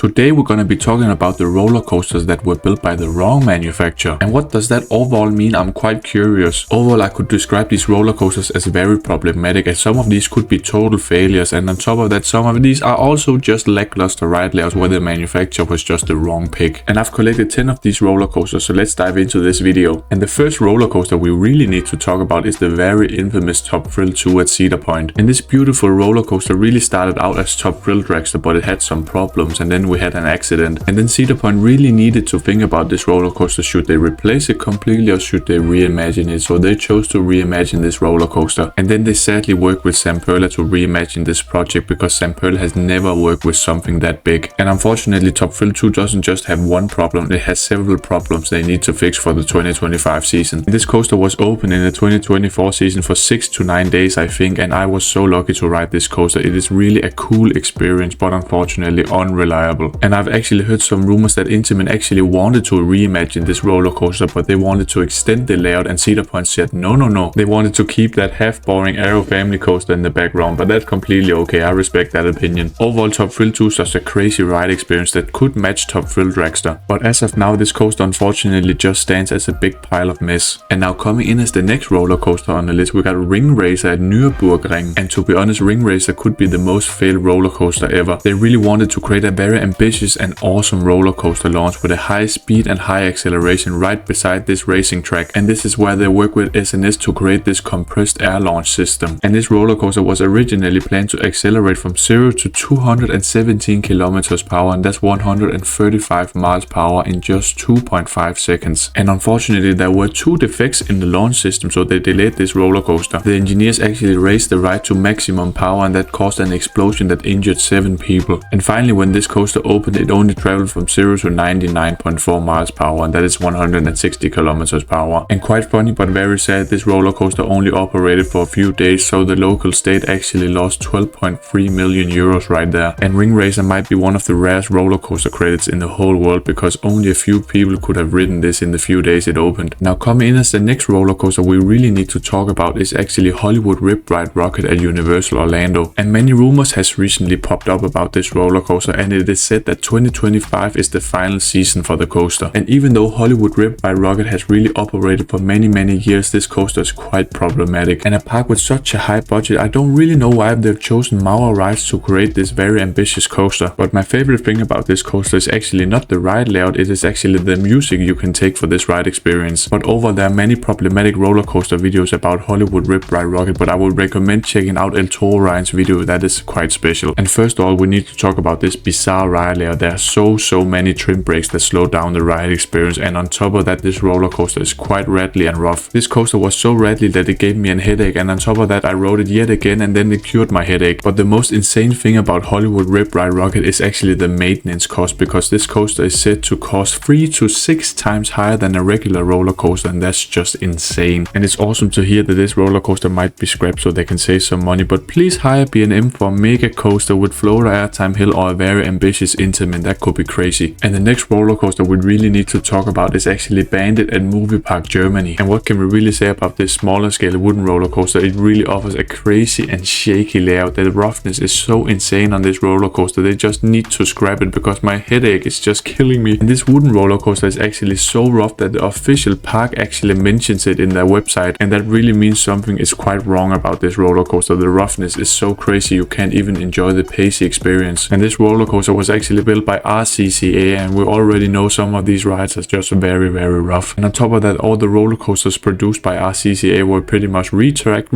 Today we're gonna be talking about the roller coasters that were built by the wrong manufacturer. And what does that overall mean? I'm quite curious. Overall, I could describe these roller coasters as very problematic, as some of these could be total failures, and on top of that, some of these are also just lackluster ride layouts where the manufacturer was just the wrong pick. And I've collected 10 of these roller coasters, so let's dive into this video. And the first roller coaster we really need to talk about is the very infamous Top Thrill 2 at Cedar Point. And this beautiful roller coaster really started out as Top Thrill Dragster, but it had some problems, and then we had an accident. And then Cedar Point really needed to think about this roller coaster. Should they replace it completely or should they reimagine it? So they chose to reimagine this roller coaster. And then they sadly worked with Sam Perla to reimagine this project, because Sam Perla has never worked with something that big. And unfortunately, Top Thrill 2 doesn't just have one problem, it has several problems they need to fix for the 2025 season. This coaster was open in the 2024 season for 6 to 9 days, I think, and I was so lucky to ride this coaster. It is really a cool experience, but unfortunately unreliable. And I've actually heard some rumors that Intamin actually wanted to reimagine this roller coaster, but they wanted to extend the layout, and Cedar Point said no. They wanted to keep that half boring Aero family coaster in the background, but that's completely okay. I respect that opinion. Overall, Top Thrill 2 is such a crazy ride experience that could match Top Thrill Dragster, but as of now, this coaster unfortunately just stands as a big pile of mess. And now coming in as the next roller coaster on the list, we got Ring Racer at Nürburgring. And to be honest, Ring Racer could be the most failed roller coaster ever. They really wanted to create a very ambitious and awesome roller coaster launch with a high speed and high acceleration right beside this racing track. And this is where they work with SNS to create this compressed air launch system. And this roller coaster was originally planned to accelerate from 0 to 217 kilometers per hour, and that's 135 miles per hour in just 2.5 seconds. And unfortunately, there were two defects in the launch system, so they delayed this roller coaster. The engineers actually raised the ride to maximum power, and that caused an explosion that injured 7 people. And finally, when this coaster opened, it only traveled from 0 to 99.4 miles per hour, and that is 160 kilometers per hour. And quite funny but very sad, this roller coaster only operated for a few days, so the local state actually lost 12.3 million euros right there. And Ring Racer might be one of the rarest roller coaster credits in the whole world, because only a few people could have ridden this in the few days it opened. Now coming in as the next roller coaster we really need to talk about is actually Hollywood Rip Ride Rockit at Universal Orlando. And many rumors has recently popped up about this roller coaster, and it is said that 2025 is the final season for the coaster. And even though Hollywood Rip Ride Rockit has really operated for many years, this coaster is quite problematic. And a park with such a high budget, I don't really know why they've chosen Mamba rides to create this very ambitious coaster. But my favorite thing about this coaster is actually not the ride layout, it is actually the music you can take for this ride experience. But overall, there are many problematic roller coaster videos about Hollywood Rip Ride Rockit, but I would recommend checking out El Toro Ryan's video. That is quite special. And first of all, we need to talk about this bizarre ride layout. There are so many trim brakes that slow down the ride experience, and on top of that, this roller coaster is quite rattly and rough. This coaster was so rattly that it gave me a headache, and on top of that, I rode it yet again, and then it cured my headache. But the most insane thing about Hollywood Rip Ride Rockit is actually the maintenance cost, because this coaster is said to cost 3 to 6 times higher than a regular roller coaster, and that's just insane. And it's awesome to hear that this roller coaster might be scrapped so they can save some money, but please hire B&M for a mega coaster with Florida Airtime Hill or a very ambitious Intamin. That could be crazy. And the next roller coaster we really need to talk about is actually Bandit at Movie Park Germany. And what can we really say about this smaller scale wooden roller coaster? It really offers a crazy and shaky layout. The roughness is so insane on this roller coaster. They just need to scrap it, because my headache is just killing me. And this wooden roller coaster is actually so rough that the official park actually mentions it in their website, and that really means something is quite wrong about this roller coaster. The roughness is so crazy you can't even enjoy the pacey experience. And this roller coaster was actually built by RCCA, and we already know some of these rides are just very rough. And on top of that, all the roller coasters produced by RCCA were pretty much retract.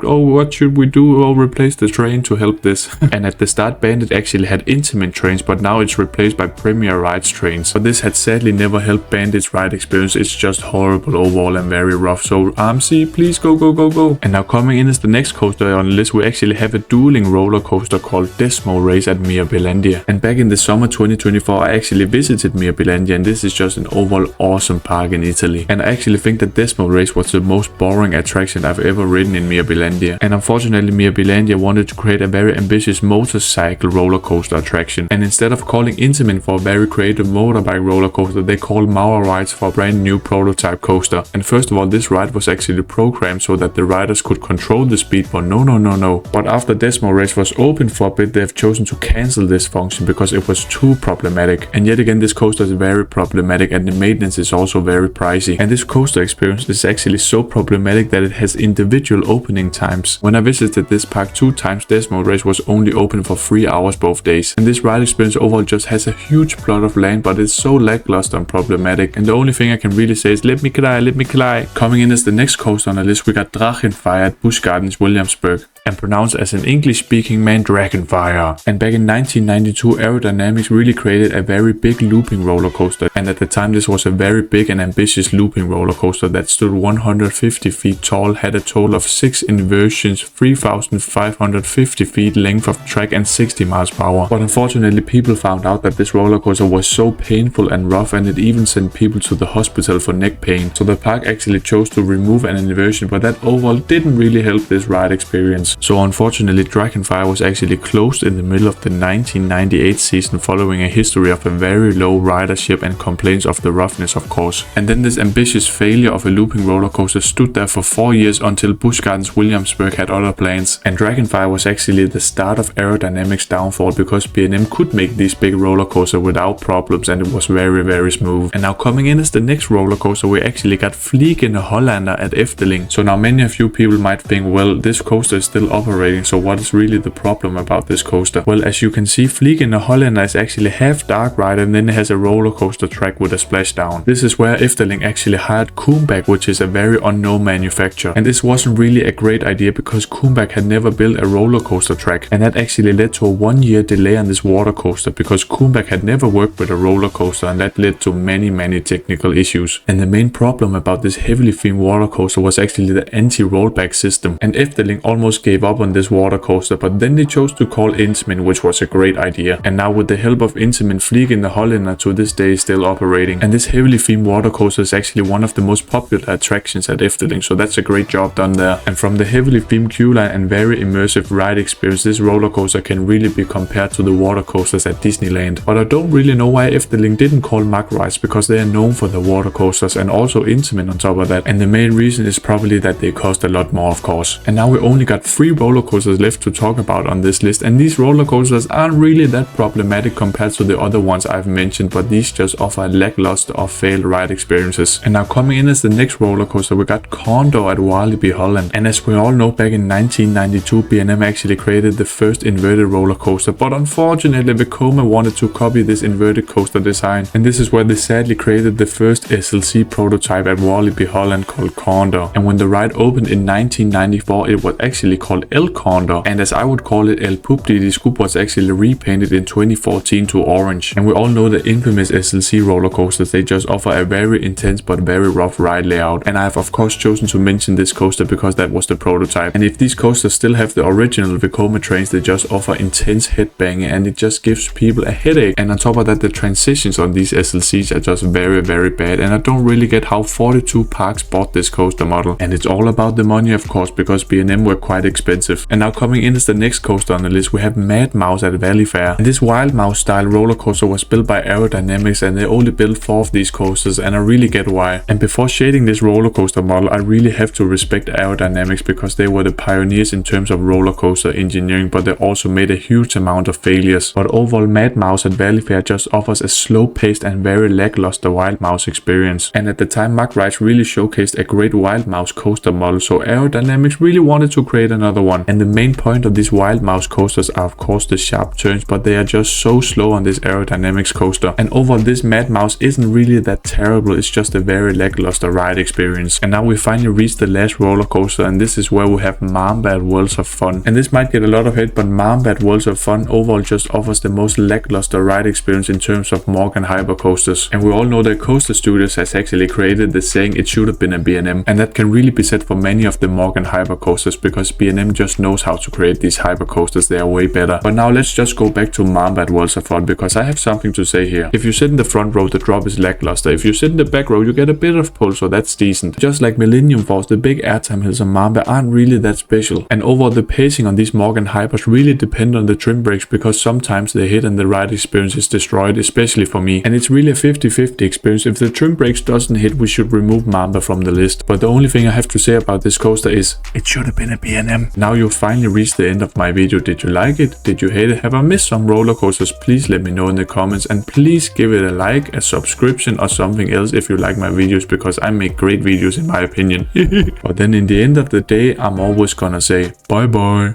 Oh, what should we do? Oh, replace the train to help this. And at the start, Bandit actually had Intamin trains, but now it's replaced by Premier Rides trains. But this had sadly never helped Bandit's ride experience. It's just horrible overall and very rough. So RMC, please go. And now coming in as the next coaster on the list, we actually have a dueling roller coaster called Desmo Race at Mirbilandia. And back in the summer 2024, I actually visited Mirbilandia, and this is just an overall awesome park in Italy. And I actually think that Desmo Race was the most boring attraction I've ever ridden in Mirbilandia. And unfortunately, Mirbilandia wanted to create a very ambitious motorcycle roller coaster attraction. And instead of calling Intamin for a very creative motorbike roller coaster, they called Mauer rides for a brand new prototype coaster. And first of all, this ride was actually programmed so that the riders could control the speed, but no. But after Desmo Race was open for a bit, they have chosen to cancel this function, because because it was too problematic. And yet again, this coaster is very problematic and the maintenance is also very pricey. And this coaster experience is actually so problematic that it has individual opening times. When I visited this park 2 times, Desmo Race was only open for 3 hours both days. And this ride experience overall just has a huge plot of land, but it's so lackluster and problematic. And the only thing I can really say is let me cry. Coming in as the next coaster on the list, we got Drachenfire at Busch Gardens, Williamsburg, and pronounced as an English-speaking man, Dragonfire. And back in 1992, Aerodynamics really created a very big looping roller coaster, and at the time this was a very big and ambitious looping roller coaster that stood 150 feet tall, had a total of 6 inversions, 3,550 feet length of track and 60 miles per hour. But unfortunately, people found out that this roller coaster was so painful and rough, and it even sent people to the hospital for neck pain. So the park actually chose to remove an inversion, but that overall didn't really help this ride experience. So unfortunately, Dragonfire was actually closed in the middle of the 1998 season following a history of a very low ridership and complaints of the roughness, of course. And then this ambitious failure of a looping roller coaster stood there for 4 years until Busch Gardens Williamsburg had other plans. And Dragonfire was actually the start of Aerodynamics' downfall because B&M could make these big roller coasters without problems, and it was very smooth. And now coming in as the next roller coaster, we actually got Vliegende Hollander at Efteling. So now many of you people might think, well, this coaster is still operating, so what is really the problem about this coaster? Well, as you can see, Vliegende Hollander is actually half dark ride, and then it has a roller coaster track with a splashdown. This is where Efteling actually hired Kumbak, which is a very unknown manufacturer. And this wasn't really a great idea because Kumbak had never built a roller coaster track, and that actually led to a 1-year delay on this water coaster because Kumbak had never worked with a roller coaster, and that led to many technical issues. And the main problem about this heavily themed water coaster was actually the anti-rollback system, and Efteling almost gave up on this water coaster, but then they chose to call Intamin, which was a great idea. And now with the help of Intamin, Vliegende Hollander to this day is still operating. And this heavily themed water coaster is actually one of the most popular attractions at Efteling, so that's a great job done there. And from the heavily themed queue line and very immersive ride experience, this roller coaster can really be compared to the water coasters at Disneyland. But I don't really know why Efteling didn't call Mack Rides, because they are known for the water coasters and also Intamin on top of that. And the main reason is probably that they cost a lot more, of course. And now we only got 3 roller coasters left to talk about on this list, and these roller coasters aren't really that problematic compared to the other ones I've mentioned, but these just offer lackluster or failed ride experiences. And now coming in as the next roller coaster, we got Condor at Vliegende Hollander. And as we all know, back in 1992, B&M actually created the first inverted roller coaster, but unfortunately Vekoma wanted to copy this inverted coaster design, and this is where they sadly created the first SLC prototype at Vliegende Hollander called Condor. And when the ride opened in 1994, it was actually called El Condor, and as I would call it, El Pupdi. This group was actually repainted in 2014 to orange. And we all know the infamous SLC roller coasters, they just offer a very intense but very rough ride layout. And I have of course chosen to mention this coaster because that was the prototype. And if these coasters still have the original Vekoma trains, they just offer intense headbanging and it just gives people a headache. And on top of that, the transitions on these SLCs are just very bad, and I don't really get how 42 parks bought this coaster model. And it's all about the money, of course, because B&M were quite expensive. And now coming in as the next coaster on the list, we have Mad Mouse at Valley Fair. And this Wild Mouse style roller coaster was built by Aerodynamics, and they only built 4 of these coasters, and I really get why. And before shading this roller coaster model, I really have to respect Aerodynamics because they were the pioneers in terms of roller coaster engineering, but they also made a huge amount of failures. But overall, Mad Mouse at Valley Fair just offers a slow-paced and very lackluster Wild Mouse experience. And at the time, Mack Rides really showcased a great Wild Mouse coaster model, so Aerodynamics really wanted to create another one. And the main point of these Wild Mouse coasters are of course the sharp turns, but they are just so slow on this Aerodynamics coaster. And overall, this Mad Mouse isn't really that terrible, it's just a very lackluster ride experience. And now we finally reached the last roller coaster, and this is where we have Mamba at Worlds of Fun. And this might get a lot of hate, but Mamba at Worlds of Fun overall just offers the most lackluster ride experience in terms of Morgan Hyper coasters. And we all know that Coaster Studios has actually created the saying it should have been a B&M, and that can really be said for many of the Morgan Hyper coasters because B&M just knows how to create these hyper coasters. They are way better. But now let's just go back to Mamba at Worlds of Fun because I have something to say here. If you sit in the front row, the drop is lackluster. If you sit in the back row, you get a bit of pull, so that's decent. Just like Millennium Force, the big airtime hills on Mamba aren't really that special. And overall, the pacing on these Morgan Hypers really depend on the trim brakes because sometimes they hit and the ride experience is destroyed, especially for me. And it's really a 50-50 experience. If the trim brakes doesn't hit, we should remove Mamba from the list. But the only thing I have to say about this coaster is it should have been a B&M. Now you finally reached the end of my video. Did you like it? Did you hate it? Have I missed some roller coasters? Please let me know in the comments, and please give it a like, a subscription or something else if you like my videos, because I make great videos in my opinion. But then in the end of the day, I'm always gonna say bye bye.